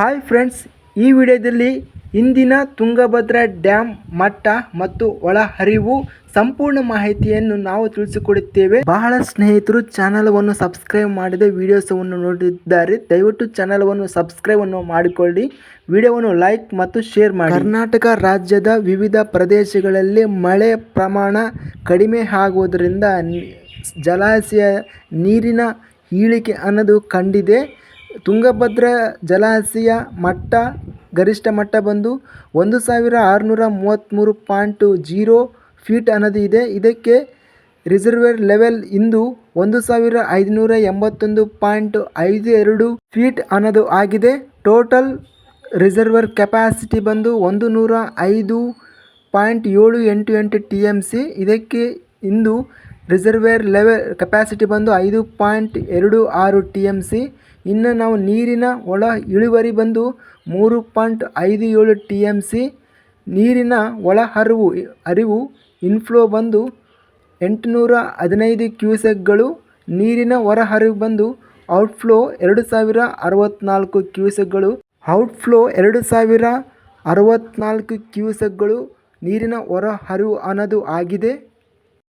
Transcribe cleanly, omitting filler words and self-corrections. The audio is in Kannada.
ಹಾಯ್ ಫ್ರೆಂಡ್ಸ್, ಈ ವಿಡಿಯೋದಲ್ಲಿ ಇಂದಿನ ತುಂಗಭದ್ರಾ ಡ್ಯಾಮ್ ಮಟ್ಟ ಮತ್ತು ಒಳಹರಿವು ಸಂಪೂರ್ಣ ಮಾಹಿತಿಯನ್ನು ನಾವು ತಿಳಿಸಿಕೊಡುತ್ತೇವೆ. ಬಹಳ ಸ್ನೇಹಿತರು ಚಾನಲವನ್ನು ಸಬ್ಸ್ಕ್ರೈಬ್ ಮಾಡದೆ ವಿಡಿಯೋಸವನ್ನು ನೋಡಿದ್ದಾರೆ. ದಯವಿಟ್ಟು ಚಾನಲವನ್ನು ಸಬ್ಸ್ಕ್ರೈಬ್ ಮಾಡಿಕೊಳ್ಳಿ, ವಿಡಿಯೋವನ್ನು ಲೈಕ್ ಮತ್ತು ಶೇರ್ ಮಾಡಿ. ಕರ್ನಾಟಕ ರಾಜ್ಯದ ವಿವಿಧ ಪ್ರದೇಶಗಳಲ್ಲಿ ಮಳೆ ಪ್ರಮಾಣ ಕಡಿಮೆ ಆಗುವುದರಿಂದ ಜಲಾಶಯ ನೀರಿನ ಇಳಿಕೆ ಅನ್ನೋದು ಕಂಡಿದೆ. ತುಂಗಭದ್ರಾ ಜಲಾಶಯ ಮಟ್ಟ ಗರಿಷ್ಠ ಮಟ್ಟ ಬಂದು 1633.0 ಫೀಟ್ ಅನ್ನೋದು ಇದೆ. ಇದಕ್ಕೆ ರಿಸರ್ವೇರ್ ಲೆವೆಲ್ ಇಂದು 1581.52 ಫೀಟ್ ಅನ್ನೋದು ಆಗಿದೆ. ಟೋಟಲ್ ರಿಸರ್ವರ್ ಕೆಪಾಸಿಟಿ ಬಂದು 105.788 TMC. ಇದಕ್ಕೆ ಇಂದು ರಿಸರ್ವೇರ್ ಲೆವೆಲ್ ಕೆಪಾಸಿಟಿ ಬಂದು 5.26 TMC. ಇನ್ನು ನಾವು ನೀರಿನ ಒಳ ಇಳುವರಿ ಬಂದು 3.57 TMC. ನೀರಿನ ಒಳ ಹರಿವು ಇನ್ಫ್ಲೋ ಬಂದು 815 ಕ್ಯೂಸೆಕ್ಗಳು. ನೀರಿನ ಹೊರಹರಿವು ಬಂದು ಔಟ್ಫ್ಲೋ 2064 ಕ್ಯೂಸೆಕ್ಗಳು. ಔಟ್ಫ್ಲೋ 2064 ಕ್ಯೂಸೆಕ್ಗಳು ನೀರಿನ ಹೊರಹರಿವು ಅನ್ನೋದು ಆಗಿದೆ.